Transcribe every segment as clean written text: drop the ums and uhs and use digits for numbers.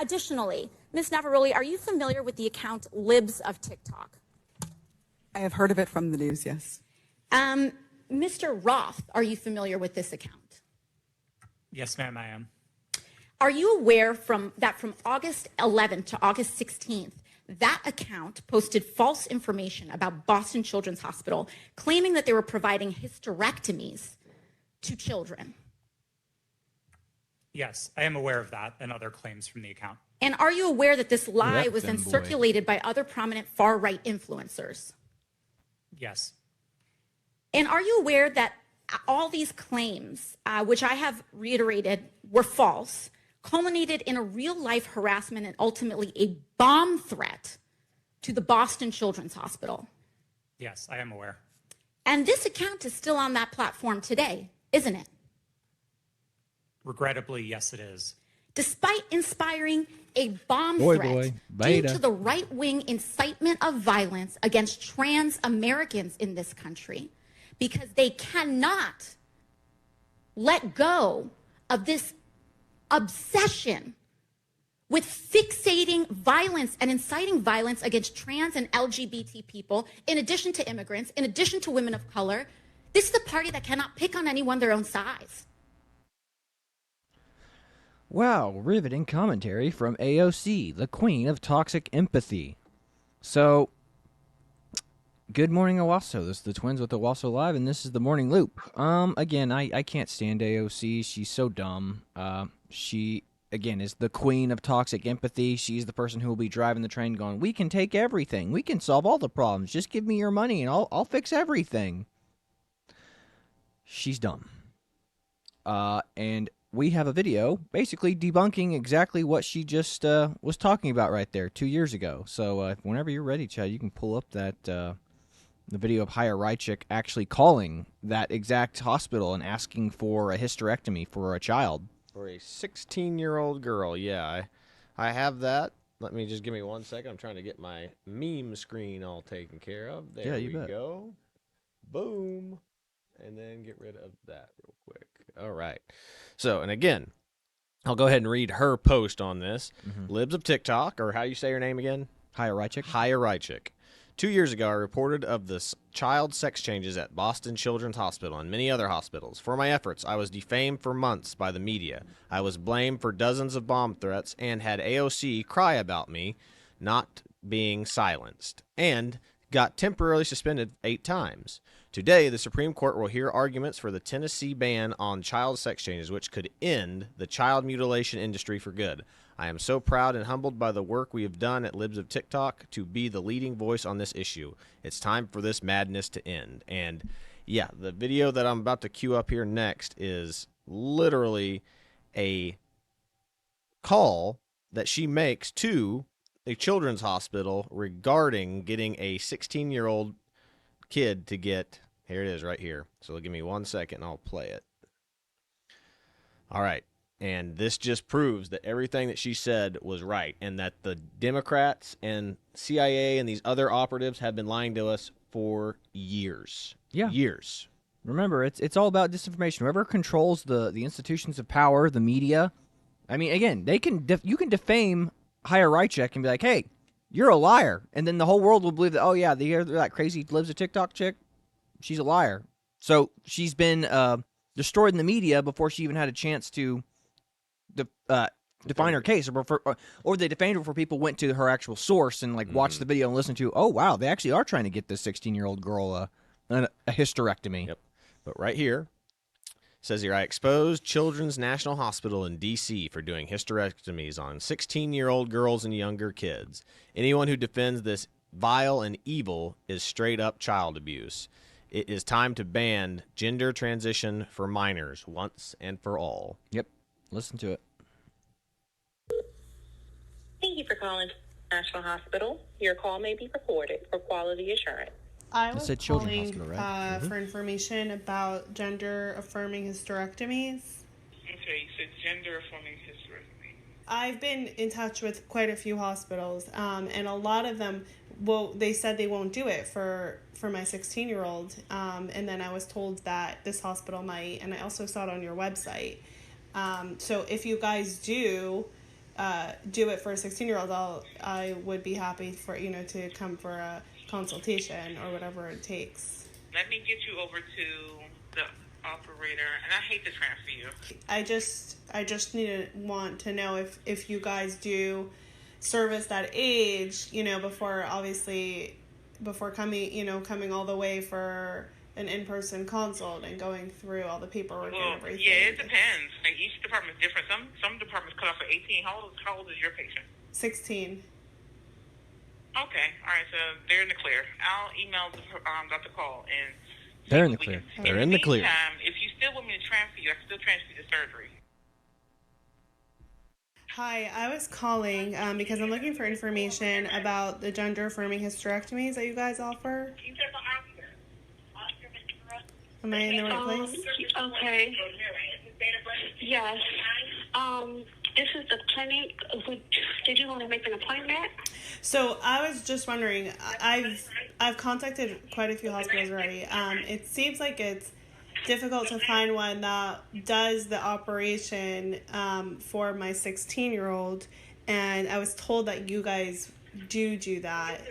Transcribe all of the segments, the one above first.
Additionally, Ms. Navaroli, are you familiar with the account Libs of TikTok? I have heard of it from the news, yes. Mr. Roth, are you familiar with this account? Yes, ma'am, I am. Are you aware that from August 11th to August 16th, that account posted false information about Boston Children's Hospital, claiming that they were providing hysterectomies to children? Yes, I am aware of that and other claims from the account. And are you aware that this lie was then circulated by other prominent far-right influencers? Yes. And are you aware that all these claims, which I have reiterated were false, culminated in a real-life harassment and ultimately a bomb threat to the Boston Children's Hospital? Yes, I am aware. And this account is still on that platform today, isn't it? Regrettably, yes, it is. Despite inspiring a bomb threat due to the right-wing incitement of violence against trans Americans in this country, because they cannot let go of this obsession with fixating violence and inciting violence against trans and LGBT people, in addition to immigrants, in addition to women of color. This is the party that cannot pick on anyone their own size. Wow, riveting commentary from AOC, the queen of toxic empathy. So, good morning, Owasso. This is the Twins with Owasso Live, and this is the Morning Loop. Again, I can't stand AOC. She's so dumb. She, again, is the queen of toxic empathy. She's the person who will be driving the train going, we can take everything. We can solve all the problems. Just give me your money, and I'll fix everything. She's dumb. And we have a video basically debunking exactly what she just was talking about right there 2 years ago. So whenever you're ready, Chad, you can pull up that the video of Haya Rychik actually calling that exact hospital and asking for a hysterectomy for a child. For a 16-year-old girl, yeah. I have that. Let me just give me 1 second. I'm trying to get my meme screen all taken care of. There we go. Boom. And then get rid of that real quick. All right. So, and again, I'll go ahead and read her post on this. Libs of TikTok, or how you say her name again? Haya Rychik. Haya Rychik. 2 years ago, I reported of the child sex changes at Boston Children's Hospital and many other hospitals. For my efforts, I was defamed for months by the media. I was blamed for dozens of bomb threats and had AOC cry about me not being silenced, and got temporarily suspended 8 times. Today, the Supreme Court will hear arguments for the Tennessee ban on child sex changes, which could end the child mutilation industry for good. I am so proud and humbled by the work we have done at Libs of TikTok to be the leading voice on this issue. It's time for this madness to end. And yeah, the video that I'm about to cue up here next is literally a call that she makes to a children's hospital regarding getting a 16-year-old kid to get, here it is right here. So give me 1 second and I'll play it. All right. And this just proves that everything that she said was right, and that the Democrats and CIA and these other operatives have been lying to us for years. Yeah. Years. Remember, it's all about disinformation. Whoever controls the institutions of power, the media, I mean, again, you can defame Haya Rychik and be like, hey, you're a liar. And then the whole world will believe that, oh, yeah, that crazy Libs of TikTok chick, she's a liar. So she's been destroyed in the media before she even had a chance to define her case, or they defamed her before people went to her actual source and watched the video and listened to, oh, wow, they actually are trying to get this 16-year-old girl a hysterectomy. Yep. But right here, says here, I exposed Children's National Hospital in D.C. for doing hysterectomies on 16-year-old girls and younger kids. Anyone who defends this vile and evil is straight-up child abuse. It is time to ban gender transition for minors once and for all. Yep. Listen to it. Thank you for calling National Hospital. Your call may be recorded for quality assurance. I was calling hospital, right? for information about gender-affirming hysterectomies. Okay, so gender-affirming hysterectomy. I've been in touch with quite a few hospitals, and a lot of them, they said they won't do it for my 16-year-old, and then I was told that this hospital might, and I also saw it on your website. So if you guys do, do it for a 16-year-old, I would be happy for, to come for a consultation or whatever it takes. Let me get you over to the operator, and I hate to transfer you. I just want to know if you guys do service that age, before coming all the way for an in-person consult and going through all the paperwork and everything. Yeah, it depends. Like, each department is different. Some departments cut off for 18. How old is your patient? 16. Okay, all right. So they're in the clear. I'll email Dr. Call and. They're in the clear. They're in the clear. If you still want me to transfer you, I can still transfer you to surgery. Hi, I was calling because I'm looking for information about the gender-affirming hysterectomies that you guys offer. Am I in the right place? Okay. Yes. This is the clinic. Did you want to make an appointment? So I was just wondering. I've contacted quite a few hospitals already. It seems like it's difficult to find one that does the operation for my 16-year-old, and I was told that you guys do that.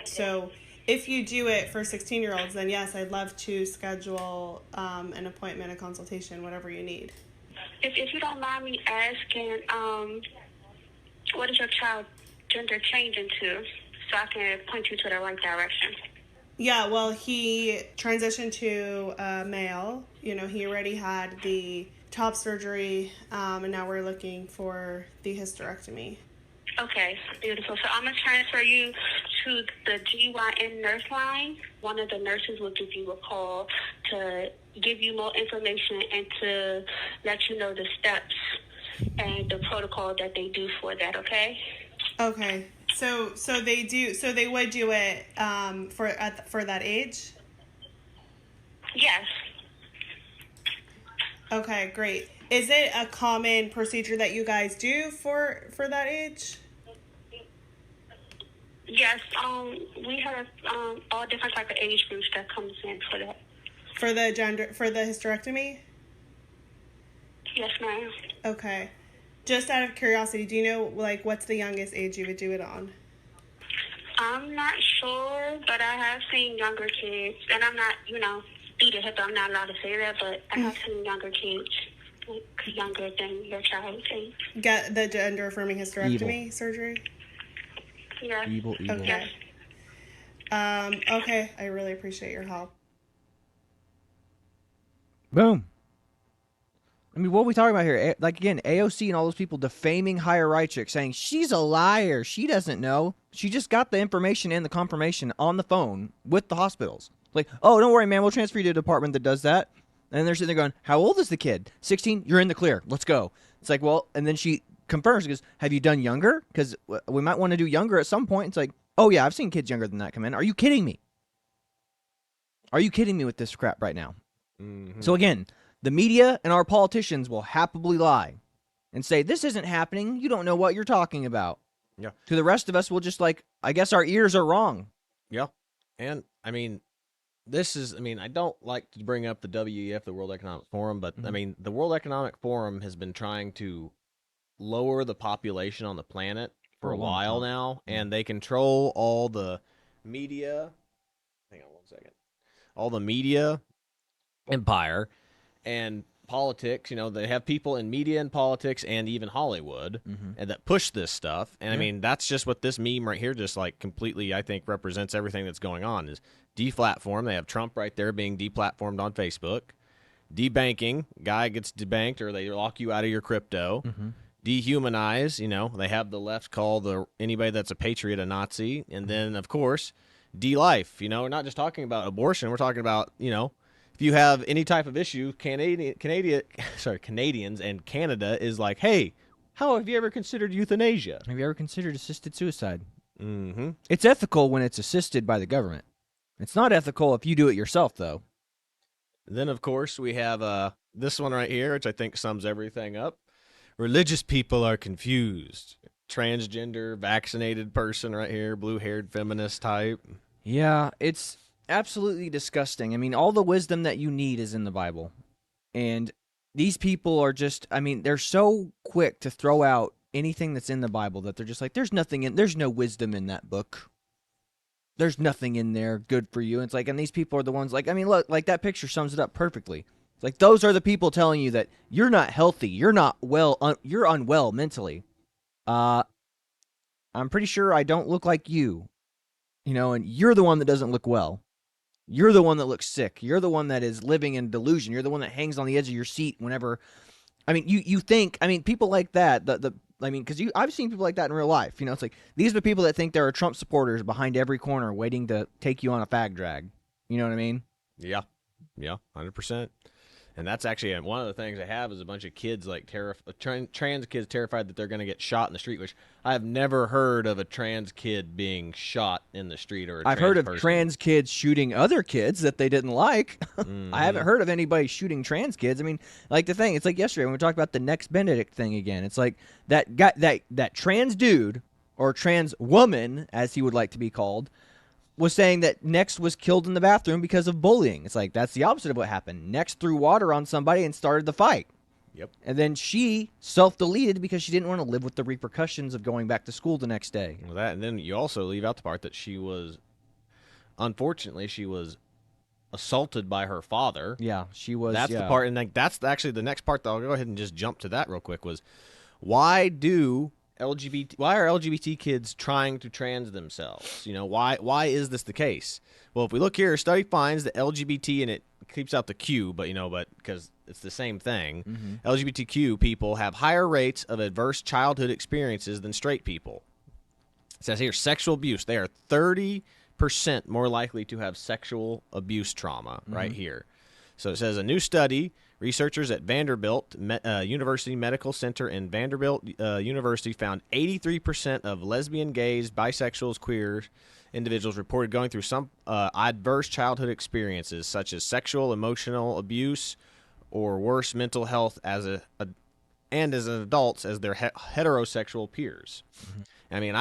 So if you do it for 16-year-olds, then yes, I'd love to schedule an appointment, a consultation, whatever you need. If you don't mind me asking, what is your child gender changing to, so I can point you to the right direction? Yeah, well, he transitioned to male. He already had the top surgery, and now we're looking for the hysterectomy. Okay, beautiful. So I'm going to transfer you to the GYN nurse line. One of the nurses will give you a call to give you more information and to let you know the steps and the protocol that they do for that, okay? Okay. So they would do it for that age? Yes. Okay, great. Is it a common procedure that you guys do for that age? Yes, we have all different type of age groups that comes in for that. For the hysterectomy? Yes, ma'am. Okay. Just out of curiosity, do you know what's the youngest age you would do it on? I'm not sure, but I have seen younger kids, and I'm not, due to HIPAA, I'm not allowed to say that, but I have seen younger kids, younger than your child's age. Get the gender-affirming hysterectomy surgery? Yeah. Evil. Okay. Okay. I really appreciate your help. Boom. I mean, what are we talking about here? Like, again, AOC and all those people defaming higher right chick, saying she's a liar. She doesn't know. She just got the information and the confirmation on the phone with the hospitals. Like, oh, don't worry, man. We'll transfer you to a department that does that. And they're sitting there going, how old is the kid? 16? You're in the clear. Let's go. It's like, well, and then she confirms. She goes, have you done younger? Because we might want to do younger at some point. It's like, oh, yeah, I've seen kids younger than that come in. Are you kidding me? Are you kidding me with this crap right now? Mm-hmm. So, again, the media and our politicians will happily lie and say, this isn't happening. You don't know what you're talking about. Yeah. To the rest of us, we'll just I guess our ears are wrong. Yeah. And, I mean, I don't like to bring up the WEF, the World Economic Forum, but, I mean, the World Economic Forum has been trying to lower the population on the planet for a while now, and they control all the media. Hang on 1 second. All the media empire and politics. They have people in media and politics and even Hollywood and that push this stuff. And I mean, that's just what this meme right here just completely, I think, represents everything that's going on is deflatform. They have Trump right there being deplatformed on Facebook. Debanking, guy gets debanked or they lock you out of your crypto. Dehumanize, they have the left call anybody that's a patriot a Nazi. And then, of course, de-life. We're not just talking about abortion. We're talking about, if you have any type of issue, Canadians and Canada is like, hey, how have you ever considered euthanasia? Have you ever considered assisted suicide? Mm-hmm. It's ethical when it's assisted by the government. It's not ethical if you do it yourself, though. Then, of course, we have this one right here, which I think sums everything up. Religious people are confused. Transgender, vaccinated person right here, blue-haired feminist type. Yeah, it's absolutely disgusting. I mean, all the wisdom that you need is in the Bible. And these people are just, I mean, they're so quick to throw out anything that's in the Bible that they're just like, there's no wisdom in that book. There's nothing in there good for you. And it's like, and these people are the ones like, I mean, look, like that picture sums it up perfectly. It's like, those are the people telling you that you're not healthy. You're not well. You're unwell mentally. I'm pretty sure I don't look like you, and you're the one that doesn't look well. You're the one that looks sick. You're the one that is living in delusion. You're the one that hangs on the edge of your seat whenever, I mean, you think, I mean, people like that, because I've seen people like that in real life. It's like, these are the people that think there are Trump supporters behind every corner waiting to take you on a fag drag. You know what I mean? Yeah, 100%. And that's actually one of the things I have is a bunch of kids, like trans kids terrified that they're going to get shot in the street, which I have never heard of a trans kid being shot in the street. I've heard of trans kids shooting other kids that they didn't like. I haven't heard of anybody shooting trans kids. I mean, like the thing, it's like yesterday when we talked about the Next Benedict thing again. It's like that guy, that trans dude or trans woman, as he would like to be called, was saying that Next was killed in the bathroom because of bullying. It's like, that's the opposite of what happened. Next threw water on somebody and started the fight. Yep. And then she self-deleted because she didn't want to live with the repercussions of going back to school the next day. Well, and then you also leave out the part that unfortunately, she was assaulted by her father. Yeah, she was. That's the part, and that's actually the next part that I'll go ahead and just jump to that real quick was, why are LGBT kids trying to trans themselves? Why is this the case? Well, if we look here, a study finds that LGBT, and it keeps out the Q, but because it's the same thing, LGBTQ people have higher rates of adverse childhood experiences than straight people. It says here, sexual abuse. They are 30% more likely to have sexual abuse trauma right here. So it says a new study, researchers at Vanderbilt University Medical Center and Vanderbilt University found 83% of lesbian, gays, bisexuals, queer individuals reported going through some adverse childhood experiences, such as sexual, emotional abuse, or worse mental health as adults as their heterosexual peers. I mean,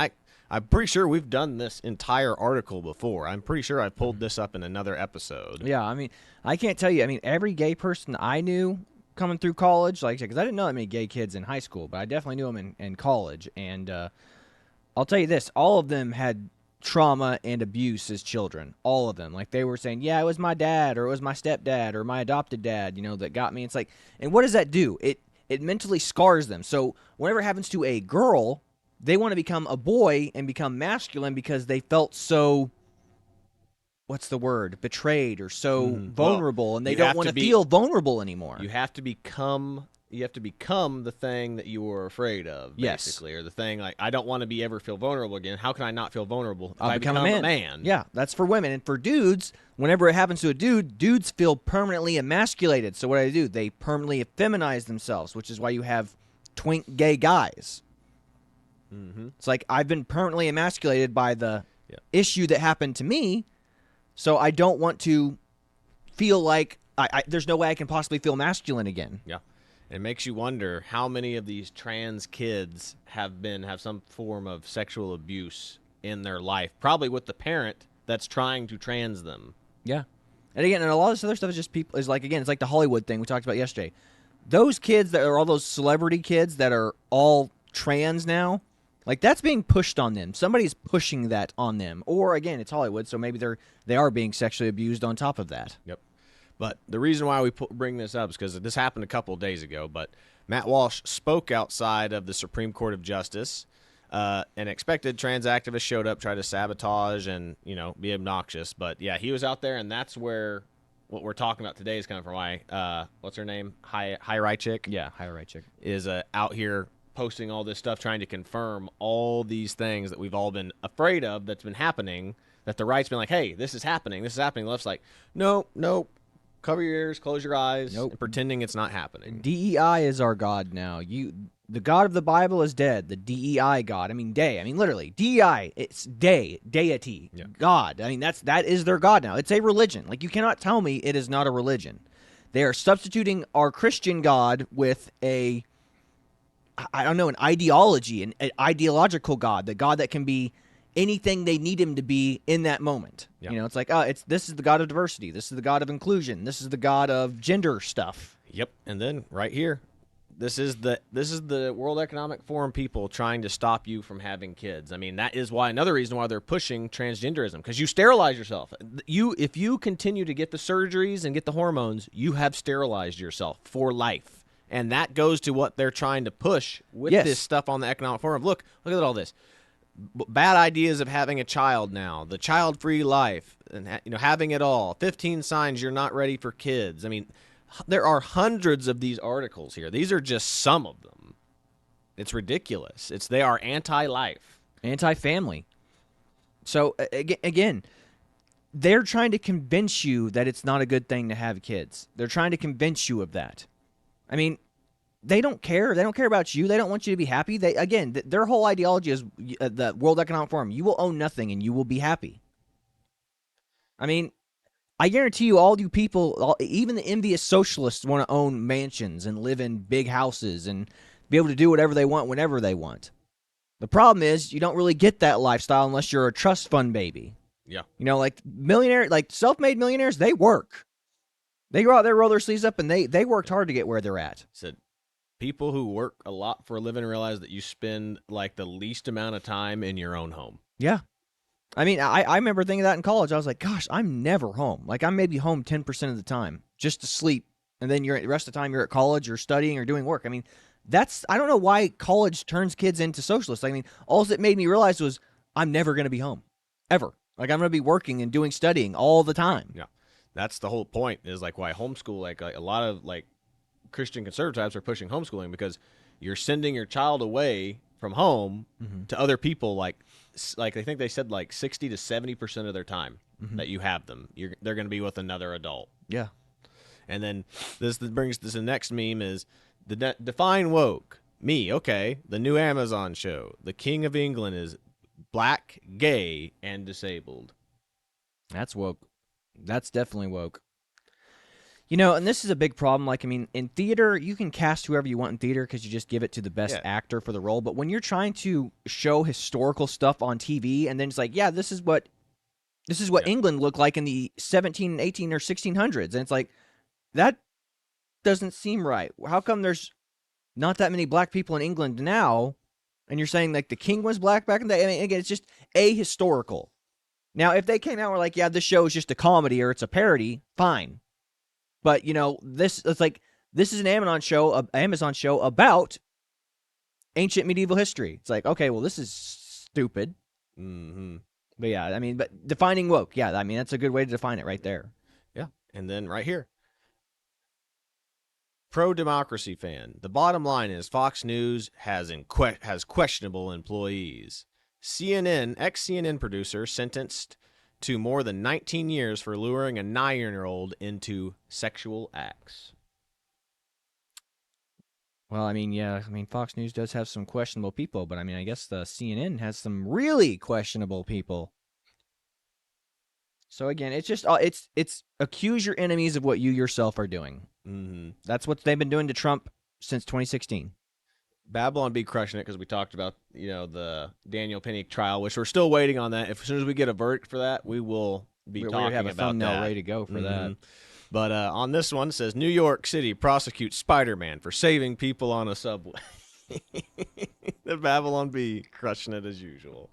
I'm pretty sure we've done this entire article before. I'm pretty sure I pulled this up in another episode. Yeah, I mean, I can't tell you. I mean, every gay person I knew coming through college, like I said, because I didn't know that many gay kids in high school, but I definitely knew them in college. And I'll tell you this, all of them had trauma and abuse as children. All of them. Like, they were saying, yeah, it was my dad, or it was my stepdad, or my adopted dad, that got me. It's like, and what does that do? It mentally scars them. So whenever it happens to a girl, they want to become a boy and become masculine because they felt so, what's the word, betrayed or so vulnerable, and they don't want to feel vulnerable anymore. You have to become the thing that you were afraid of, basically, or the thing like, I don't want to ever feel vulnerable again. How can I not feel vulnerable if I become a man? Yeah, that's for women. And for dudes, whenever it happens to a dude, dudes feel permanently emasculated. So what do? They permanently effeminize themselves, which is why you have twink gay guys. It's like, I've been permanently emasculated by the issue that happened to me, so I don't want to feel like there's no way I can possibly feel masculine again. Yeah. It makes you wonder how many of these trans kids have some form of sexual abuse in their life, probably with the parent that's trying to trans them. Yeah. And again, and a lot of this other stuff is just people, it's like the Hollywood thing we talked about yesterday. Those kids that are all those celebrity kids that are all trans now, like, that's being pushed on them. Somebody's pushing that on them. Or, again, it's Hollywood, so maybe they are being sexually abused on top of that. Yep. But the reason why we bring this up is because this happened a couple of days ago, but Matt Walsh spoke outside of the Supreme Court of Justice. An expected trans activist showed up, tried to sabotage and, be obnoxious. But, yeah, he was out there, and that's where what we're talking about today is coming from. Why, what's her name? High Right Chick? Yeah, High Right Chick. Is out here posting all this stuff, trying to confirm all these things that we've all been afraid of that's been happening, that the right's been like, hey, this is happening. The left's like, nope, cover your ears, close your eyes, and pretending it's not happening. DEI is our God now. The God of the Bible is dead. The DEI God, literally, DEI, it's deity, God. That is their God now. It's a religion. Like, you cannot tell me it is not a religion. They are substituting our Christian God with an ideology, an ideological God, the God that can be anything they need him to be in that moment. Yep. It's like, this is the God of diversity. This is the God of inclusion. This is the God of gender stuff. Yep. And then right here, This is the World Economic Forum people trying to stop you from having kids. I mean, that is why another reason why they're pushing transgenderism, because you sterilize yourself. If you continue to get the surgeries and get the hormones, you have sterilized yourself for life. And that goes to what they're trying to push with this stuff on the Economic Forum. Look at all this. Bad ideas of having a child now, the child-free life, and having it all. 15 signs you're not ready for kids. I mean, there are hundreds of these articles here. These are just some of them. It's ridiculous. They are anti-life, anti-family. So again, they're trying to convince you that it's not a good thing to have kids. They're trying to convince you of that. I mean, they don't care. They don't care about you. They don't want you to be happy. Their whole ideology is the World Economic Forum. You will own nothing and you will be happy. I mean, I guarantee you, all you people, even the envious socialists, want to own mansions and live in big houses and be able to do whatever they want whenever they want. The problem is you don't really get that lifestyle unless you're a trust fund baby. Yeah. Like self-made millionaires, they work. They go out there, roll their sleeves up, and they worked hard to get where they're at. Said people who work a lot for a living realize that you spend like the least amount of time in your own home. Yeah. I mean, I remember thinking that in college. I was like, gosh, I'm never home. Like, I'm maybe home 10% of the time just to sleep. And then the rest of the time you're at college or studying or doing work. I mean, I don't know why college turns kids into socialists. I mean, all it made me realize was I'm never going to be home. Ever. Like, I'm going to be working and doing studying all the time. Yeah. That's the whole point, is like why homeschool, like a lot of like Christian conservatives are pushing homeschooling, because you're sending your child away from home to other people, like I think they said like 60 to 70% of their time that you have them, they're going to be with another adult. Yeah. And then this brings this, the next meme is define woke. Me, okay. The new Amazon show. The King of England is black, gay, and disabled. That's woke. That's definitely woke. And this is a big problem. Like, I mean, in theater, you can cast whoever you want in theater because you just give it to the best actor for the role. But when you're trying to show historical stuff on TV, and then it's like, yeah, this is what England looked like in the 17, 18, or 1600s. And it's like, that doesn't seem right. How come there's not that many black people in England now? And you're saying like the king was black back in the day? I mean, again, it's just ahistorical. Now, if they came out and were like, yeah, this show is just a comedy or it's a parody, fine. But, this is an Amazon show about ancient medieval history. It's like, okay, well, this is stupid. Mm-hmm. But yeah, I mean, but defining woke, yeah, I mean, that's a good way to define it right there. Yeah. And then right here, pro-democracy fan. The bottom line is Fox News has questionable employees. Ex-CNN producer sentenced to more than 19 years for luring a 9-year-old into sexual acts. Well, I mean, yeah, Fox News does have some questionable people, but I mean, I guess the CNN has some really questionable people. So again, it's just it's accuse your enemies of what you yourself are doing. Mm-hmm. That's what they've been doing to Trump since 2016. Babylon B crushing it, because we talked about the Daniel Penny trial, which we're still waiting on that. As soon as we get a verdict for that, we will be talking about that. We have a thumbnail ready to go for that. But on this one, it says New York City prosecutes Spider-Man for saving people on a subway. The Babylon B crushing it as usual.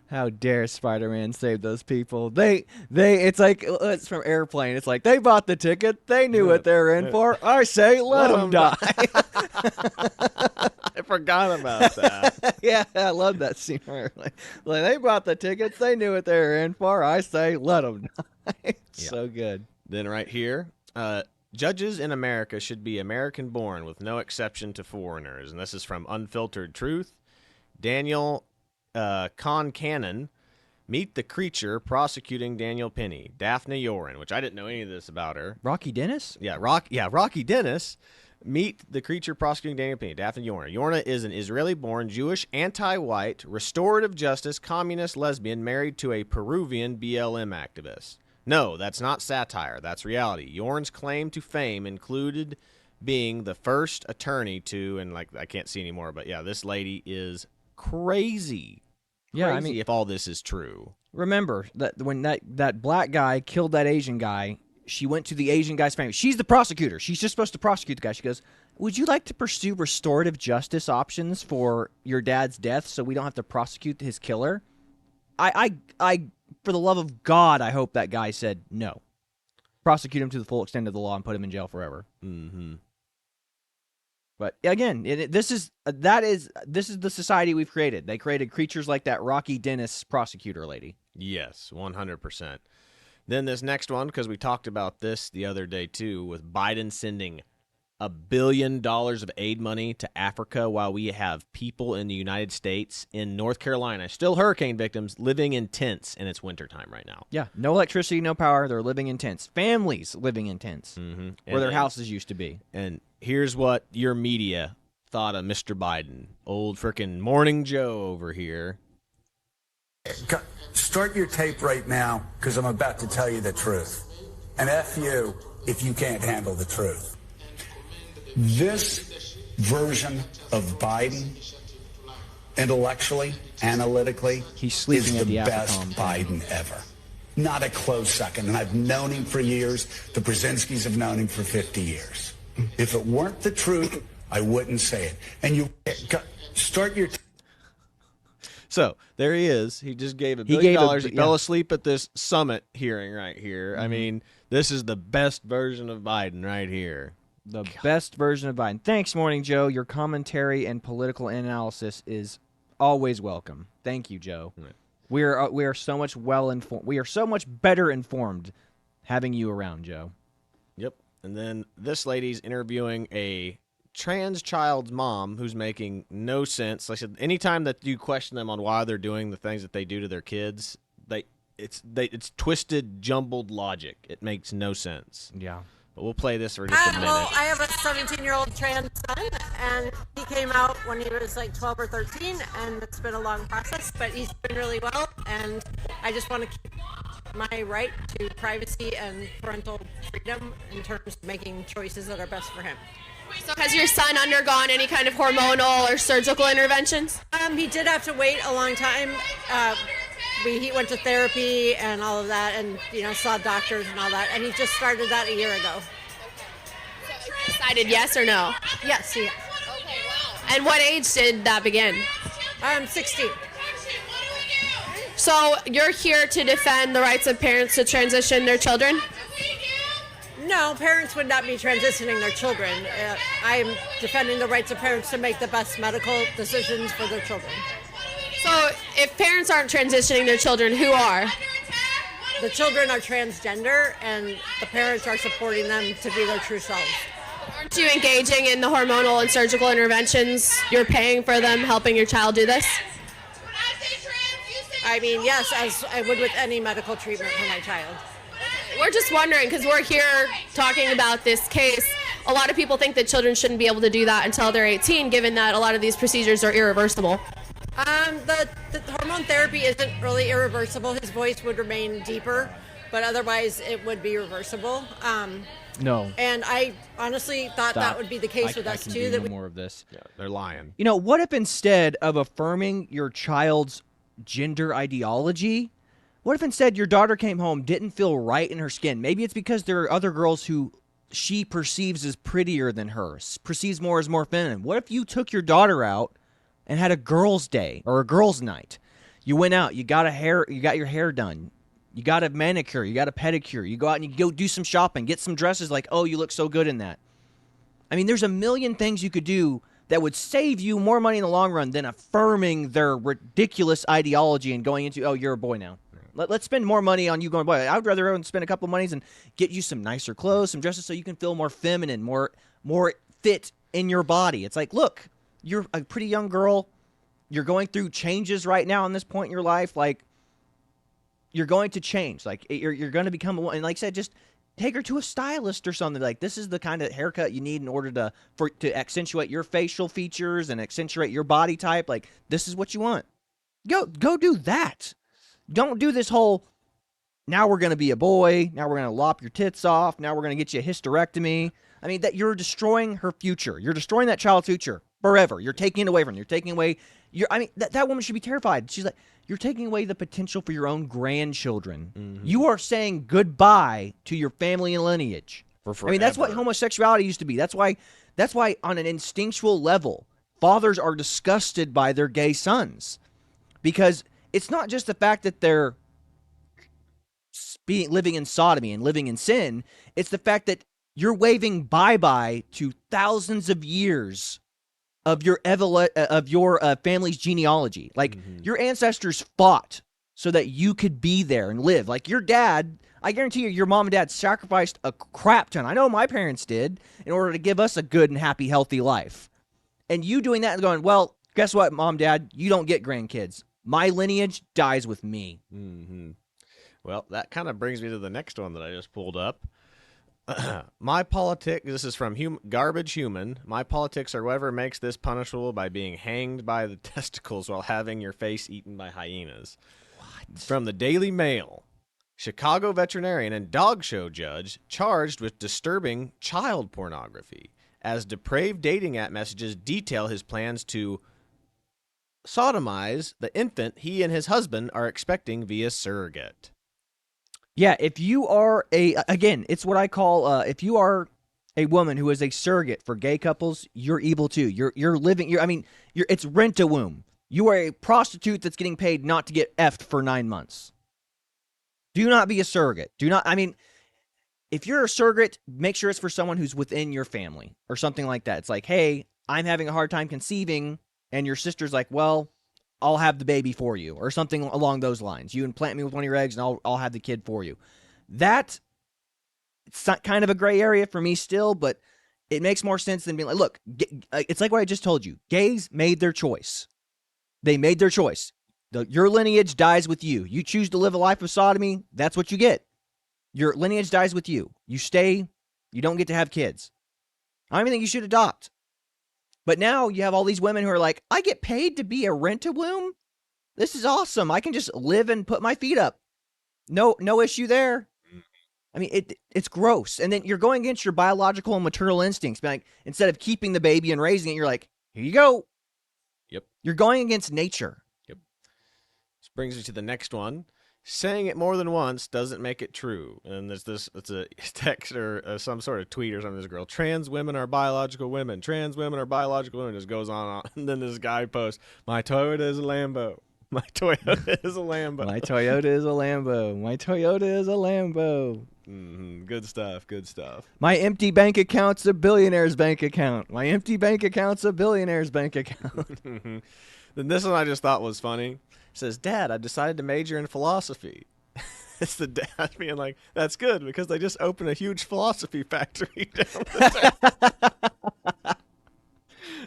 How dare Spider-Man save those people? It's like, it's from Airplane. It's like, they bought the ticket. They knew what they were in for. I say, let them die. I forgot about that. Yeah, I love that scene. Like, they bought the tickets. They knew what they were in for. I say, let them die. So good. Then right here, judges in America should be American-born with no exception to foreigners. And this is from Unfiltered Truth. Daniel Concannon, meet the creature prosecuting Daniel Penny, Daphne Yoren, which I didn't know any of this about her. Rocky Dennis? Yeah, Rocky Dennis. Meet the creature prosecuting Daniel Penny, Daphne Yoren. Yorna is an Israeli-born, Jewish, anti-white, restorative justice, communist lesbian married to a Peruvian BLM activist. No, that's not satire. That's reality. Yoren's claim to fame included being the first attorney to, and like I can't see anymore, but yeah, this lady is crazy. Yeah, I mean, if all this is true. Remember that when that black guy killed that Asian guy, she went to the Asian guy's family. She's the prosecutor. She's just supposed to prosecute the guy. She goes, would you like to pursue restorative justice options for your dad's death so we don't have to prosecute his killer? I for the love of God, I hope that guy said no. Prosecute him to the full extent of the law and put him in jail forever. Mm-hmm. But again, this is the society we've created. They created creatures like that Rocky Dennis prosecutor lady. Yes, 100%. Then this next one, because we talked about this the other day too, with Biden sending $1 billion of aid money to Africa while we have people in the United States, in North Carolina, still hurricane victims, living in tents, and it's wintertime right now. Yeah, no electricity, no power. They're living in tents. Families living in tents where their houses used to be. And here's what your media thought of Mr. Biden. Old frickin' Morning Joe over here. Start your tape right now, because I'm about to tell you the truth. And F you if you can't handle the truth. This version of Biden, intellectually, analytically, he's sleeping is at the best AFRICOM Biden ever. Not a close second. And I've known him for years. The Brzezinskis have known him for 50 years. If it weren't the truth, I wouldn't say it. And you start your... So there he is. He just gave $1 billion. He fell asleep at this summit hearing right here. I mean, this is the best version of Biden right here. The best version of Biden. Thanks, Morning Joe. Your commentary and political analysis is always welcome. Thank you, Joe. Right. We are so much well-informed. We are so much better informed having you around, Joe. Yep. And then this lady's interviewing a trans child's mom who's making no sense. Like I said, anytime that you question them on why they're doing the things that they do to their kids, it's twisted, jumbled logic. It makes no sense. Yeah. But we'll play this for just a minute. Well, I have a 17-year-old trans son, and he came out when he was like 12 or 13, and it's been a long process, but he's doing really well, and I just want to keep my right to privacy and parental freedom in terms of making choices that are best for him. So has your son undergone any kind of hormonal or surgical interventions? He did have to wait a long time. He went to therapy and all of that, and saw doctors and all that, and he just started that a year ago. So decided yes or no? Yes, he has. Okay, wow. And what age did that begin? 16. So you're here to defend the rights of parents to transition their children? No, parents would not be transitioning their children. I'm defending the rights of parents to make the best medical decisions for their children. So if parents aren't transitioning their children, who are? The children are transgender, and the parents are supporting them to be their true selves. Aren't you engaging in the hormonal and surgical interventions? You're paying for them, helping your child do this? I mean, yes, as I would with any medical treatment for my child. We're just wondering, because we're here talking about this case. A lot of people think that children shouldn't be able to do that until they're 18, given that a lot of these procedures are irreversible. The hormone therapy isn't really irreversible. His voice would remain deeper, but otherwise it would be reversible. No. And I honestly thought that would be the case with us too. That more of this. Yeah, they're lying. What if instead of affirming your child's gender ideology, what if instead your daughter came home, didn't feel right in her skin? Maybe it's because there are other girls who she perceives as prettier than her, perceives more as more feminine. What if you took your daughter out and had a girls' day or a girls' night? You went out, you got your hair done, you got a manicure, you got a pedicure, you go out and you go do some shopping, get some dresses like, oh, you look so good in that. I mean, there's a million things you could do that would save you more money in the long run than affirming their ridiculous ideology and going into, oh, you're a boy now. Let's spend more money on you going, boy, I would rather go and spend a couple of monies and get you some nicer clothes, some dresses so you can feel more feminine, more fit in your body. It's like, look, you're a pretty young girl. You're going through changes right now in this point in your life. Like, you're going to change. Like, you're going to become a woman. And like I said, just take her to a stylist or something. Like, this is the kind of haircut you need in order to accentuate your facial features and accentuate your body type. Like, this is what you want. Go do that. Don't do this whole, now we're going to be a boy, now we're going to lop your tits off, now we're going to get you a hysterectomy. I mean, that you're destroying her future. You're destroying that child's future forever. You're taking it away from her. You're taking away that woman should be terrified. She's like, you're taking away the potential for your own grandchildren. Mm-hmm. You are saying goodbye to your family and lineage. For forever. I mean, that's what homosexuality used to be. That's why That's why on an instinctual level, fathers are disgusted by their gay sons, because it's not just the fact that they're living in sodomy and living in sin. It's the fact that you're waving bye-bye to thousands of years of your family's genealogy. Like, your ancestors fought so that you could be there and live. Like, your dad, I guarantee you, your mom and dad sacrificed a crap ton. I know my parents did, in order to give us a good and happy, healthy life. And you doing that and going, well, guess what, mom, dad? You don't get grandkids. My lineage dies with me. Mm-hmm. Well, that kind of brings me to the next one that I just pulled up. My politics, this is from Garbage Human. My politics are whatever makes this punishable by being hanged by the testicles while having your face eaten by hyenas. What? From the Daily Mail. Chicago veterinarian and dog show judge charged with disturbing child pornography, as depraved dating app messages detail his plans to sodomize the infant he and his husband are expecting via surrogate. Yeah, if you are it's what I call, if you are a woman who is a surrogate for gay couples, you're evil too. It's rent-a-womb. You are a prostitute that's getting paid not to get effed for 9 months. Do not be a surrogate. If you're a surrogate, make sure it's for someone who's within your family or something like that. It's like, hey, I'm having a hard time conceiving, and your sister's like, well, I'll have the baby for you, or something along those lines. You implant me with one of your eggs, and I'll have the kid for you. It's kind of a gray area for me still, but it makes more sense than being like, look, it's like what I just told you. Gays made their choice. They made their choice. Your lineage dies with you. You choose to live a life of sodomy, that's what you get. Your lineage dies with you. You stay, you don't get to have kids. I don't even think you should adopt. But now you have all these women who are like, I get paid to be a rent-a-womb? This is awesome. I can just live and put my feet up. No issue there. I mean, it's gross. And then you're going against your biological and maternal instincts. Like, instead of keeping the baby and raising it, you're like, here you go. Yep. You're going against nature. Yep. This brings me to the next one. Saying it more than once doesn't make it true. And it's a text or some sort of tweet or something. This girl, trans women are biological women. Trans women are biological women. Just goes on. And then this guy posts, my Toyota is a Lambo. My Toyota is a Lambo. My Toyota is a Lambo. My Toyota is a Lambo. Mm-hmm. Good stuff. Good stuff. My empty bank account's a billionaire's bank account. My empty bank account's a billionaire's bank account. Then this one I just thought was funny. It says, Dad, I decided to major in philosophy. It's the dad being like, that's good because they just opened a huge philosophy factory down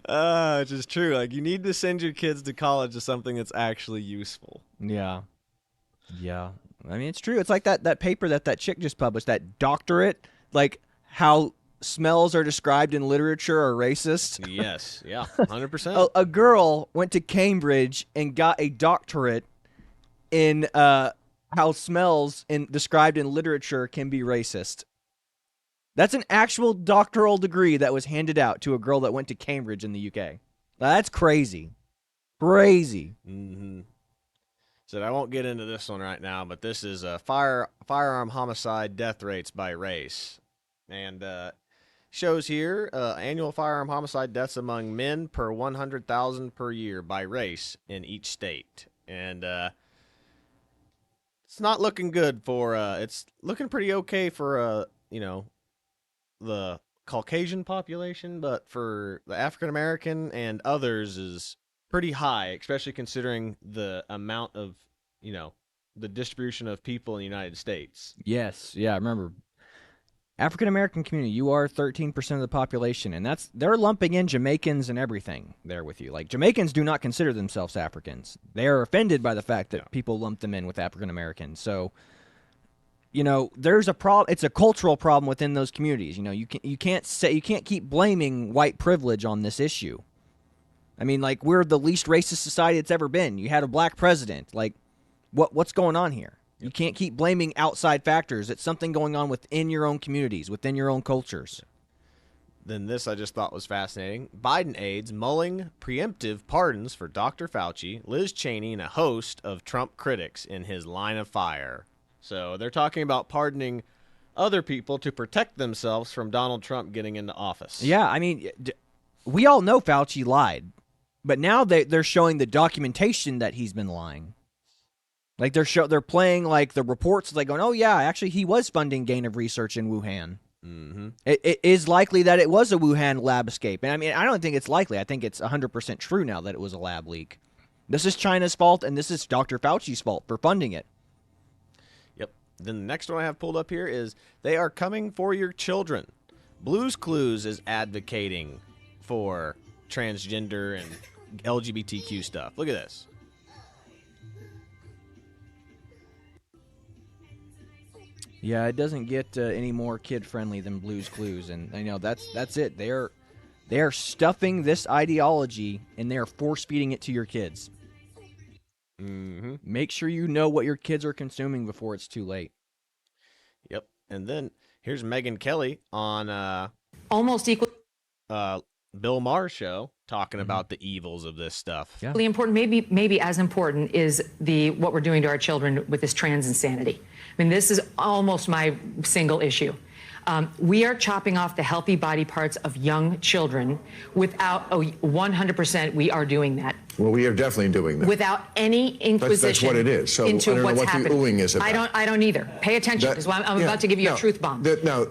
the which is true. Like, you need to send your kids to college to something that's actually useful. Yeah. Yeah. I mean, it's true. It's like that paper that chick just published, that doctorate, like how smells are described in literature are racist. Yes. Yeah. 100%. A girl went to Cambridge and got a doctorate in how smells described in literature can be racist. That's an actual doctoral degree that was handed out to a girl that went to Cambridge in the UK. That's crazy. Crazy. Mm-hmm. So I won't get into this one right now, but this is firearm homicide death rates by race. And shows here annual firearm homicide deaths among men per 100,000 per year by race in each state. And it's not looking good for it's looking pretty okay for the Caucasian population, but for the African American and others is pretty high, especially considering the amount of, the distribution of people in the United States. Yes. Yeah, I remember. African American community, you are 13% of the population, and they're lumping in Jamaicans and everything there with you. Like, Jamaicans do not consider themselves Africans. They are offended by the fact that people lump them in with African Americans. So, there's a problem. It's a cultural problem within those communities. You can't keep blaming white privilege on this issue. I mean, like, we're the least racist society it's ever been. You had a black president. Like, what's going on here? You can't keep blaming outside factors. It's something going on within your own communities, within your own cultures. Then this I just thought was fascinating. Biden aides mulling preemptive pardons for Dr. Fauci, Liz Cheney, and a host of Trump critics in his line of fire. So they're talking about pardoning other people to protect themselves from Donald Trump getting into office. Yeah, I mean, we all know Fauci lied, but now they're showing the documentation that he's been lying. Like they're playing like the reports, like going, oh yeah, actually he was funding gain of research in Wuhan. Mm-hmm. It is likely that it was a Wuhan lab escape. And I mean, I don't think it's likely. I think it's 100% true now that it was a lab leak. This is China's fault, and this is Dr. Fauci's fault for funding it. Yep. Then the next one I have pulled up here is they are coming for your children. Blue's Clues is advocating for transgender and LGBTQ stuff. Look at this. Yeah, it doesn't get any more kid-friendly than Blue's Clues, and I know that's it. They are stuffing this ideology, and they are force-feeding it to your kids. Mm-hmm. Make sure you know what your kids are consuming before it's too late. Yep. And then here's Megyn Kelly on almost equal. Bill Maher's show talking about the evils of this stuff. Yeah. Really important, maybe as important is what we're doing to our children with this trans insanity. I mean, this is almost my single issue. We are chopping off the healthy body parts of young children without 100%. We are doing that. Well, we are definitely doing that. Without any inquisition. That's what it is. So into I don't know what's what happening. the oohing is about. I don't either. Pay attention, because I'm about to give you a truth bomb.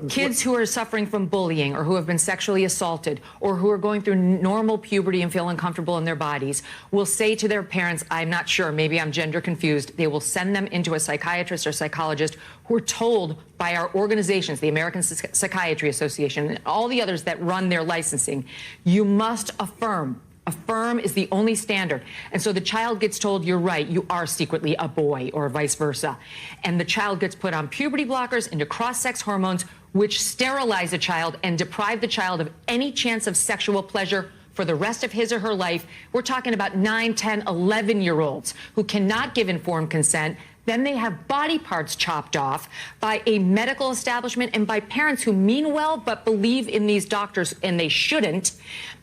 Kids who are suffering from bullying, or who have been sexually assaulted, or who are going through normal puberty and feel uncomfortable in their bodies, will say to their parents, I'm not sure, maybe I'm gender confused. They will send them into a psychiatrist or psychologist who are told by our organizations, the American Psychiatry Association, and all the others that run their licensing, you must affirm. Affirm is the only standard. And so the child gets told, you're right, you are secretly a boy, or vice versa. And the child gets put on puberty blockers, into cross-sex hormones, which sterilize a child and deprive the child of any chance of sexual pleasure for the rest of his or her life. We're talking about 9, 10, 11-year-olds who cannot give informed consent. Then they have body parts chopped off by a medical establishment and by parents who mean well but believe in these doctors, and they shouldn't.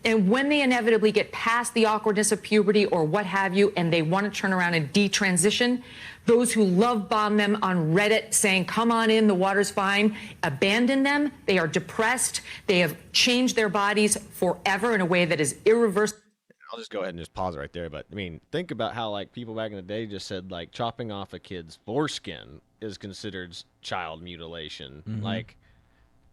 And when they inevitably get past the awkwardness of puberty or what have you, and they want to turn around and detransition, those who love bomb them on Reddit saying, come on in, the water's fine, abandon them. They are depressed. They have changed their bodies forever in a way that is irreversible. I'll just go ahead and just pause right there. But I mean, think about how like people back in the day just said like chopping off a kid's foreskin is considered child mutilation. Mm-hmm. Like,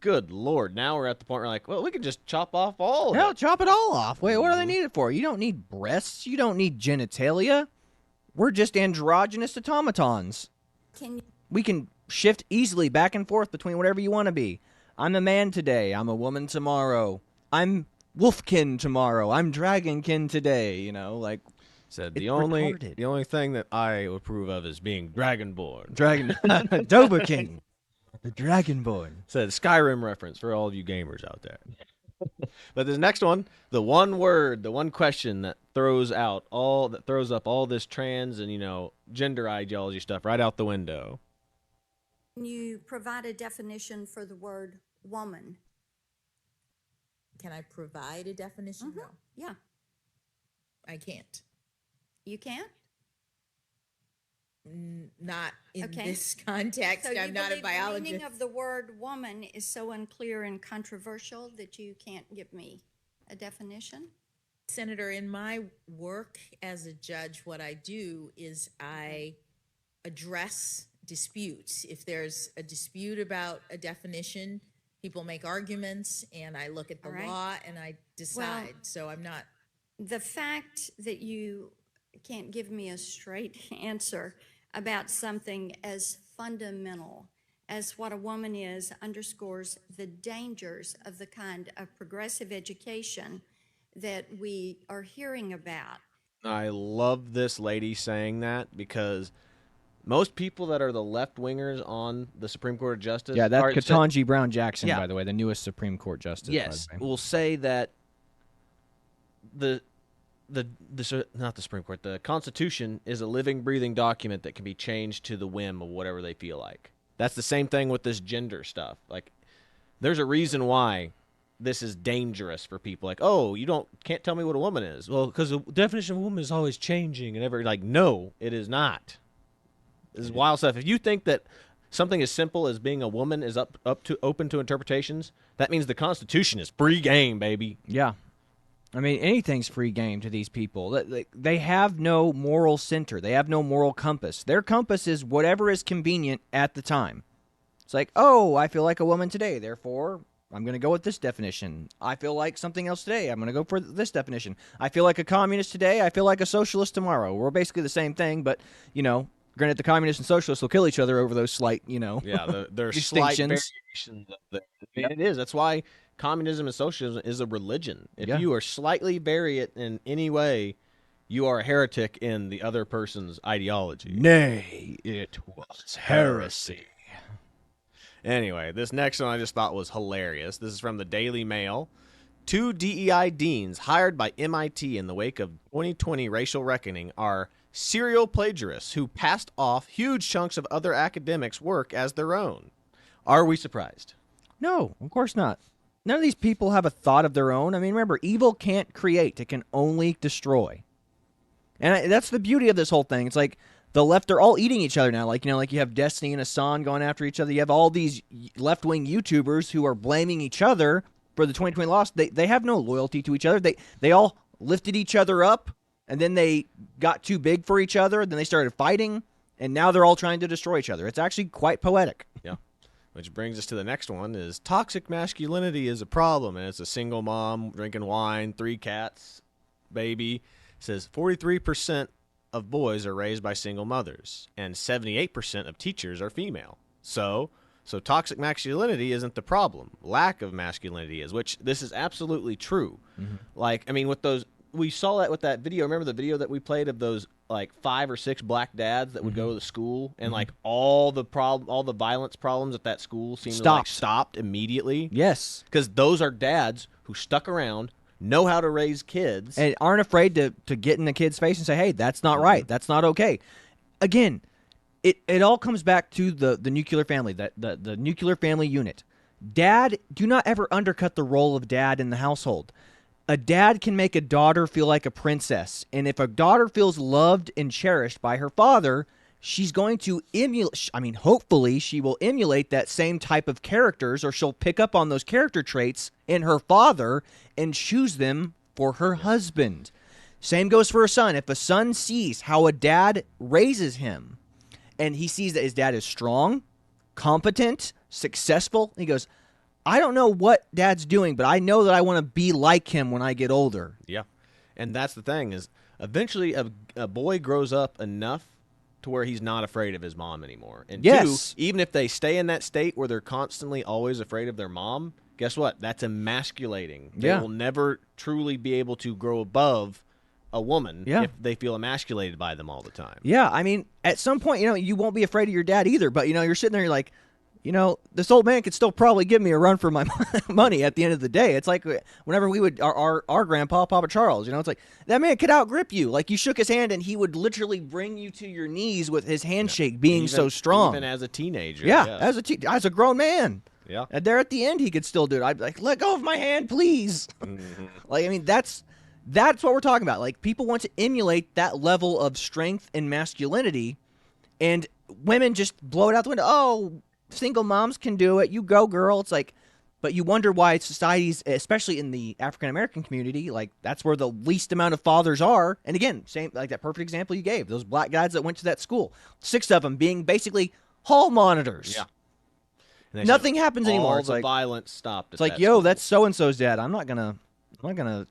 good Lord. Now we're at the point where like, well, we could just chop off all of Hell, it. chop it all off. Wait, what do they need it for? You don't need breasts. You don't need genitalia. We're just androgynous automatons. We can shift easily back and forth between whatever you want to be. I'm a man today. I'm a woman tomorrow. I'm Wolfkin tomorrow. I'm Dragonkin today. You know, like said the only thing that I approve of is being Dragonborn. Doberkin, the Dragonborn. Said Skyrim reference for all of you gamers out there. But this next one, the one word, the one question that throws up all this trans and gender ideology stuff right out the window. Can you provide a definition for the word woman? Can I provide a definition? Mm-hmm. No. Yeah. I can't. You can't? Not in this context. So I'm not a biologist. The meaning of the word woman is so unclear and controversial that you can't give me a definition? Senator, in my work as a judge, what I do is I address disputes. If there's a dispute about a definition, people make arguments, and I look at the law and I decide. Well, so I'm not. The fact that you can't give me a straight answer about something as fundamental as what a woman is underscores the dangers of the kind of progressive education that we are hearing about. I love this lady saying that because most people that are the left-wingers on the Supreme Court of Justice... Yeah, that's Ketanji Brown Jackson, by the way, the newest Supreme Court Justice. Yes, will say that not the Supreme Court, the Constitution is a living, breathing document that can be changed to the whim of whatever they feel like. That's the same thing with this gender stuff. Like, there's a reason why this is dangerous for people. Like, oh, can't tell me what a woman is. Well, because the definition of woman is always changing and like, no, it is not. This is wild stuff. If you think that something as simple as being a woman is open to interpretations, that means the Constitution is free game, baby. Yeah. I mean, anything's free game to these people. They have no moral center. They have no moral compass. Their compass is whatever is convenient at the time. It's like, oh, I feel like a woman today, therefore I'm going to go with this definition. I feel like something else today, I'm going to go for this definition. I feel like a communist today, I feel like a socialist tomorrow. We're basically the same thing, but, granted, the communists and socialists will kill each other over those slight, Yeah, there's slight variations. It is. That's why communism and socialism is a religion. If you are slightly vary it in any way, you are a heretic in the other person's ideology. Nay, it was heresy. Anyway, this next one I just thought was hilarious. This is from the Daily Mail. 2 DEI deans hired by MIT in the wake of 2020 racial reckoning are serial plagiarists who passed off huge chunks of other academics' work as their own. Are we surprised? No, of course not. None of these people have a thought of their own. I mean, remember, evil can't create. It can only destroy. And that's the beauty of this whole thing. It's like the left are all eating each other now. Like you have Destiny and Hassan going after each other. You have all these left-wing YouTubers who are blaming each other for the 2020 loss. They have no loyalty to each other. They all lifted each other up, and then they got too big for each other. Then they started fighting, and now they're all trying to destroy each other. It's actually quite poetic. Yeah. Which brings us to the next one is toxic masculinity is a problem, and it's a single mom drinking wine, 3 cats, baby. It says 43% of boys are raised by single mothers, and 78% of teachers are female. So toxic masculinity isn't the problem. Lack of masculinity is, which this is absolutely true. Mm-hmm. Like, I mean, with those, we saw that with that video. Remember the video that we played of those like 5 or 6 black dads that would go to the school and like all the violence problems at that school seemed to stopped immediately. Yes, because those are dads who stuck around, know how to raise kids, and aren't afraid to get in the kid's face and say, hey, that's not right. That's not okay. Again, it all comes back to the nuclear family, the nuclear family unit. Dad, do not ever undercut the role of dad in the household. A dad can make a daughter feel like a princess. And if a daughter feels loved and cherished by her father, she's going to hopefully she will emulate that same type of characters, or she'll pick up on those character traits in her father and choose them for her husband. Same goes for a son. If a son sees how a dad raises him and he sees that his dad is strong, competent, successful, he goes, I don't know what dad's doing, but I know that I want to be like him when I get older. Yeah. And that's the thing is eventually a boy grows up enough to where he's not afraid of his mom anymore. And yes. 2, even if they stay in that state where they're constantly always afraid of their mom, guess what? That's emasculating. They will never truly be able to grow above a woman if they feel emasculated by them all the time. Yeah, I mean, at some point, you won't be afraid of your dad either, but, you're sitting there, you're like, this old man could still probably give me a run for my money at the end of the day. It's like whenever we would, our grandpa, Papa Charles, it's like, that man could outgrip you. Like, you shook his hand and he would literally bring you to your knees with his handshake being so strong. Even as a teenager. Yeah, as a grown man. Yeah. And there at the end, he could still do it. I'd be like, let go of my hand, please. That's what we're talking about. Like, people want to emulate that level of strength and masculinity, and women just blow it out the window. Oh, single moms can do it. You go, girl. It's like, but you wonder why societies, especially in the African American community, like that's where the least amount of fathers are. And again, same like that perfect example you gave, those black guys that went to that school, 6 of them being basically hall monitors. Yeah. Nothing happens anymore. It's like violence stopped. It's like, yo, that's so and so's dad. I'm not gonna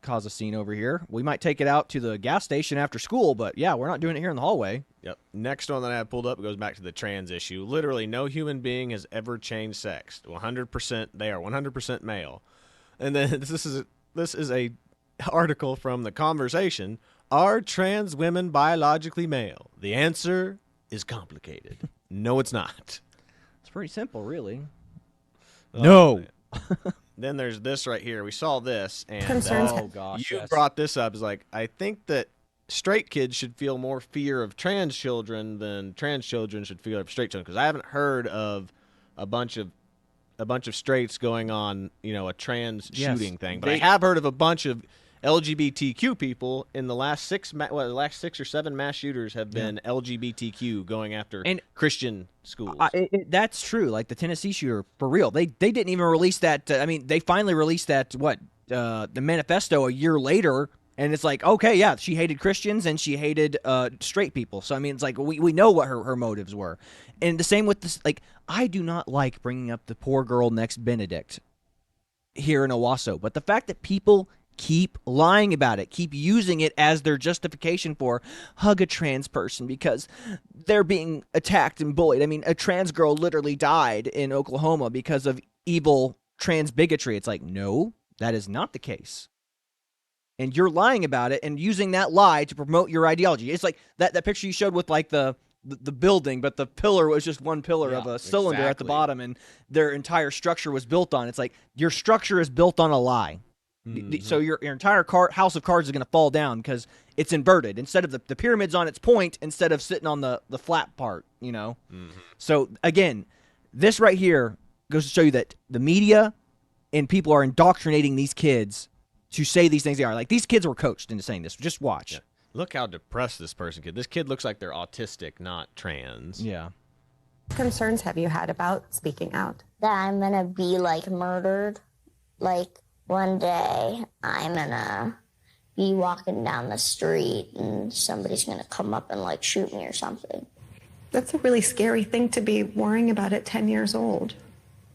cause a scene over here. We might take it out to the gas station after school, but yeah, we're not doing it here in the hallway. Yep. Next one that I have pulled up goes back to the trans issue. Literally, no human being has ever changed sex. 100%, they are 100% male. And then this is a article from The Conversation. Are trans women biologically male? The answer is complicated. No, it's not. It's pretty simple, really. No. Then there's this right here. We saw this, and oh gosh, you brought this up. Is like, I think that straight kids should feel more fear of trans children than trans children should feel of straight children. Because I haven't heard of a bunch of straights going on, a trans shooting thing. But I have heard of a bunch of LGBTQ people in the last the last 6 or 7 mass shooters have been LGBTQ going after Christian schools. That's true. Like the Tennessee shooter, for real. They didn't even release that. They finally released that, the manifesto a year later. And it's like, okay, yeah, she hated Christians and she hated straight people. So, I mean, it's like we know what her motives were. And the same with this. Like, I do not like bringing up the poor girl next Benedict here in Owasso. But the fact that people keep lying about it, keep using it as their justification for hug a trans person because they're being attacked and bullied. I mean, a trans girl literally died in Oklahoma because of evil trans bigotry. It's like, no, that is not the case. And you're lying about it and using that lie to promote your ideology. It's like that picture you showed with like the building, but the pillar was just one pillar of a cylinder at the bottom, and their entire structure was built on. It's like your structure is built on a lie. Mm-hmm. So your entire house of cards is going to fall down because it's inverted. Instead of the pyramid's on its point instead of sitting on the flat part, you know? Mm-hmm. So, again, this right here goes to show you that the media and people are indoctrinating these kids to say these things they are. Like, these kids were coached into saying this. Just watch. Yeah. Look how depressed this person kid. This kid looks like they're autistic, not trans. Yeah. What concerns have you had about speaking out? That I'm going to be, like, murdered. Like, one day I'm going to be walking down the street and somebody's going to come up and, like, shoot me or something. That's a really scary thing to be worrying about at 10 years old.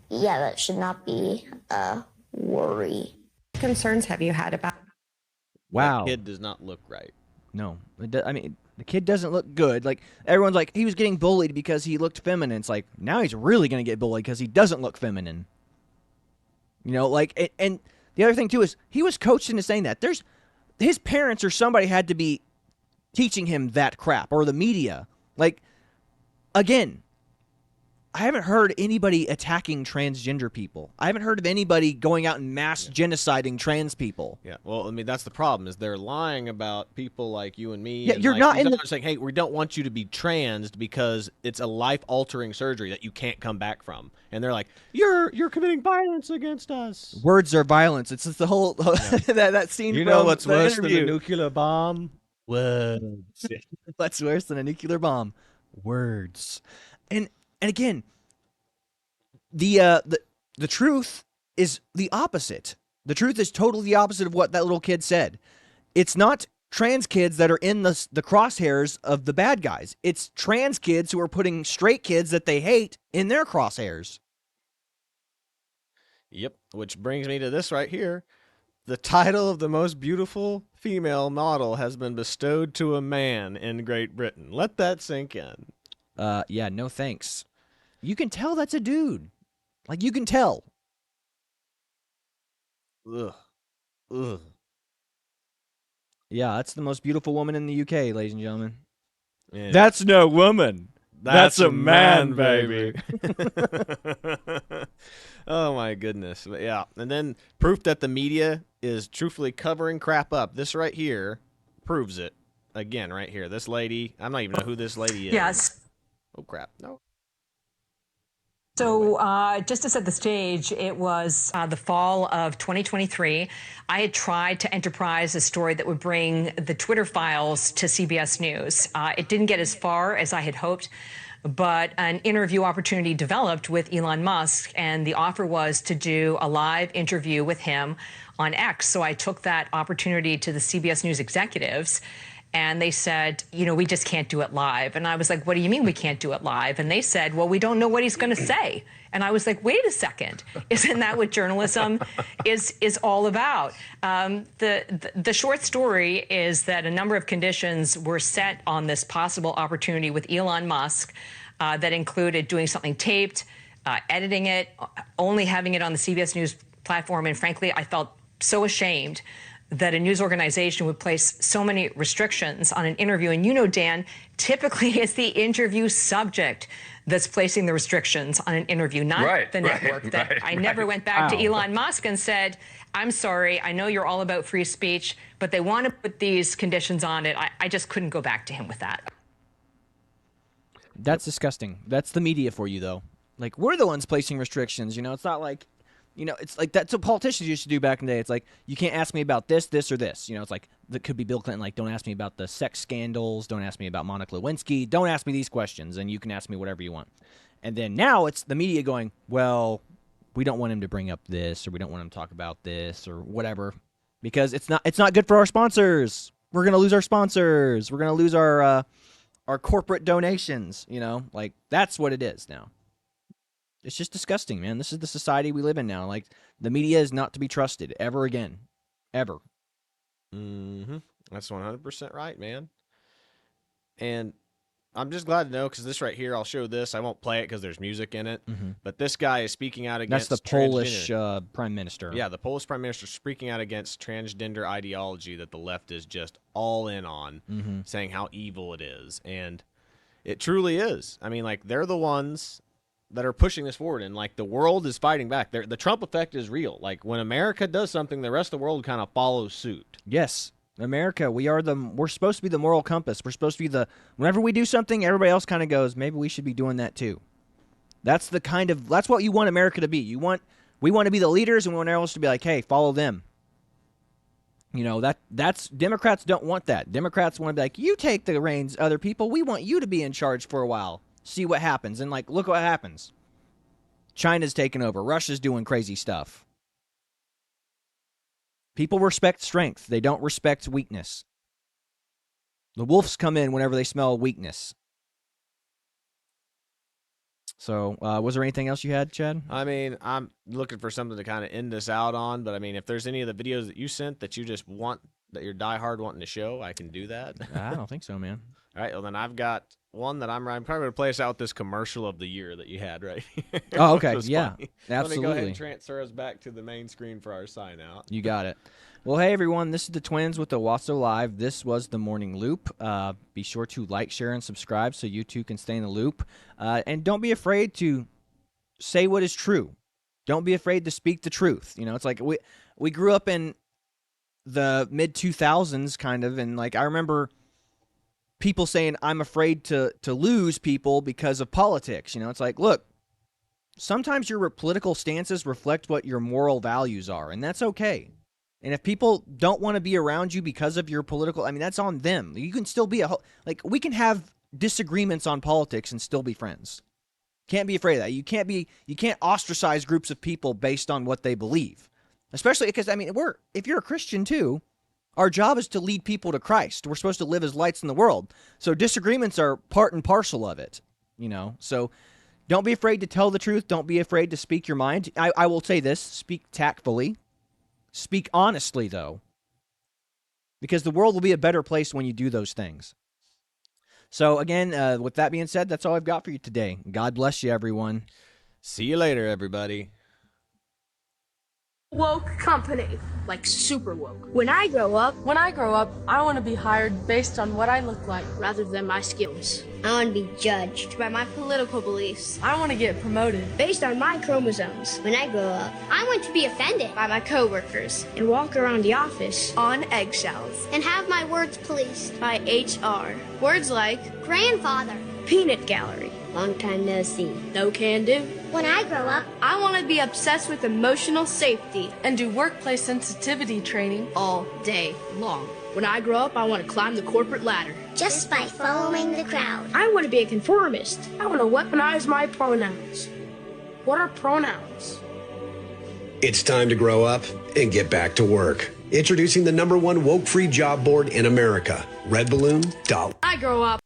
Yeah, that should not be a worry. What concerns have you had about? Wow. That kid does not look right. No. I mean, the kid doesn't look good. Like, everyone's like, he was getting bullied because he looked feminine. It's like, now he's really going to get bullied because he doesn't look feminine. You know, like, and the other thing, too, is he was coached into saying that. His parents or somebody had to be teaching him that crap, or the media. Like, again, I haven't heard anybody attacking transgender people. I haven't heard of anybody going out and mass genociding trans people. Yeah, well, I mean, that's the problem, is they're lying about people like you and me. Yeah, and you're like, not in the... saying, hey, we don't want you to be trans because it's a life-altering surgery that you can't come back from. And they're like, you're committing violence against us. Words are violence. It's just the whole that scene. You from know what's the worse interview. than a nuclear bomb? Words. What's worse than a nuclear bomb? Words. And again, the truth is the opposite. The truth is totally the opposite of what that little kid said. It's not trans kids that are in the crosshairs of the bad guys. It's trans kids who are putting straight kids that they hate in their crosshairs. Yep, which brings me to this right here. The title of the most beautiful female model has been bestowed to a man in Great Britain. Let that sink in. Yeah, no thanks. You can tell that's a dude. Like, you can tell. Ugh. Ugh. Yeah, that's the most beautiful woman in the UK, ladies and gentlemen. Yeah. That's no woman. That's a man, baby. Oh, my goodness. But yeah, and then proof that the media is truthfully covering crap up. This right here proves it. Again, right here. This lady, I'm not even know who this lady is. Yes. Oh, crap. No. So just to set the stage, it was the fall of 2023. I had tried to enterprise a story that would bring the Twitter files to CBS News. It didn't get as far as I had hoped, but an interview opportunity developed with Elon Musk, and the offer was to do a live interview with him on X. So I took that opportunity to the CBS News executives, and they said, you know, we just can't do it live. And I was like, what do you mean we can't do it live? And they said, well, we don't know what he's going to say. And I was like, wait a second. Isn't that what journalism is all about? The short story is that a number of conditions were set on this possible opportunity with Elon Musk that included doing something taped, editing it, only having it on the CBS News platform. And frankly, I felt so ashamed that a news organization would place so many restrictions on an interview. And you know, Dan, typically it's the interview subject that's placing the restrictions on an interview, not the network. I never went back to Elon Musk and said, I'm sorry, I know you're all about free speech, but they want to put these conditions on it. I just couldn't go back to him with that. That's disgusting. That's the media for you, though. Like, we're the ones placing restrictions, you know? It's not like You know, it's like that's what politicians used to do back in the day. It's like, you can't ask me about this, this, or this. You know, it's like, that could be Bill Clinton, like, don't ask me about the sex scandals. Don't ask me about Monica Lewinsky. Don't ask me these questions, and you can ask me whatever you want. And then now it's the media going, well, we don't want him to bring up this, or we don't want him to talk about this, or whatever, because it's not good for our sponsors. We're going to lose our sponsors. We're going to lose our corporate donations, you know? Like, that's what it is now. It's just disgusting, man. This is the society we live in now. Like, the media is not to be trusted ever again. Ever. Mm-hmm. That's 100% right, man. And I'm just glad to know, because this right here, I'll show this. I won't play it because there's music in it. Mm-hmm. But this guy is speaking out against That's the Polish prime minister. Yeah, the Polish prime minister speaking out against transgender ideology that the left is just all in on, saying how evil it is. And it truly is. I mean, like, they're the ones that are pushing this forward, and like the world is fighting back. The Trump effect is real. Like, when America does something, the rest of the world kind of follows suit. Yes, America, we're supposed to be the moral compass. We're supposed to be whenever we do something, everybody else kind of goes, maybe we should be doing that too. That's what you want America to be. We want to be the leaders, and we want everyone else to be like, hey, follow them. You know, that's Democrats don't want that. Democrats want to be like, you take the reins, other people. We want you to be in charge for a while. See what happens. And, like, look what happens. China's taking over. Russia's doing crazy stuff. People respect strength. They don't respect weakness. The wolves come in whenever they smell weakness. So, was there anything else you had, Chad? I mean, I'm looking for something to kind of end this out on, but I mean, if there's any of the videos that you sent that you just want, that you're diehard wanting to show, I can do that. I don't think so, man. All right, well, then I've got one that I'm probably going to play us out with this commercial of the year that you had right here. Oh, okay. Yeah, funny. absolutely. Let me go ahead and transfer us back to the main screen for our sign out. You got it. Well, hey, everyone. This is the Twins with Owasso Live. This was the Morning Loop. Be sure to like, share, and subscribe so you too can stay in the loop. And don't be afraid to say what is true. Don't be afraid to speak the truth. You know, it's like we grew up in the mid-2000s kind of, and like I remember people saying, I'm afraid to lose people because of politics. You know, it's like, look, sometimes your political stances reflect what your moral values are, and that's okay. And if people don't want to be around you because of your political, I mean, that's on them. You can still be we can have disagreements on politics and still be friends. Can't be afraid of that. You can't ostracize groups of people based on what they believe. Especially because, I mean, if you're a Christian too, our job is to lead people to Christ. We're supposed to live as lights in the world. So disagreements are part and parcel of it, you know. So don't be afraid to tell the truth. Don't be afraid to speak your mind. I will say this, speak tactfully. Speak honestly, though, because the world will be a better place when you do those things. So, again, with that being said, that's all I've got for you today. God bless you, everyone. See you later, everybody. Woke company, like super woke. When I grow up, I want to be hired based on what I look like rather than my skills. I want to be judged by my political beliefs. I want to get promoted based on my chromosomes. when I grow up. I want to be offended By my coworkers and walk around the office on eggshells. and have my words policed. By HR. Words like Grandfather, peanut gallery, long time no see. no can do. When I grow up, I want to be obsessed with emotional safety and do workplace sensitivity training all day long. When I grow up, I want to climb the corporate ladder. just by following the crowd. I want to be a conformist. I want to weaponize my pronouns. What are pronouns? It's time to grow up and get back to work. Introducing the #1 woke-free job board in America, redballoon.com. I grow up.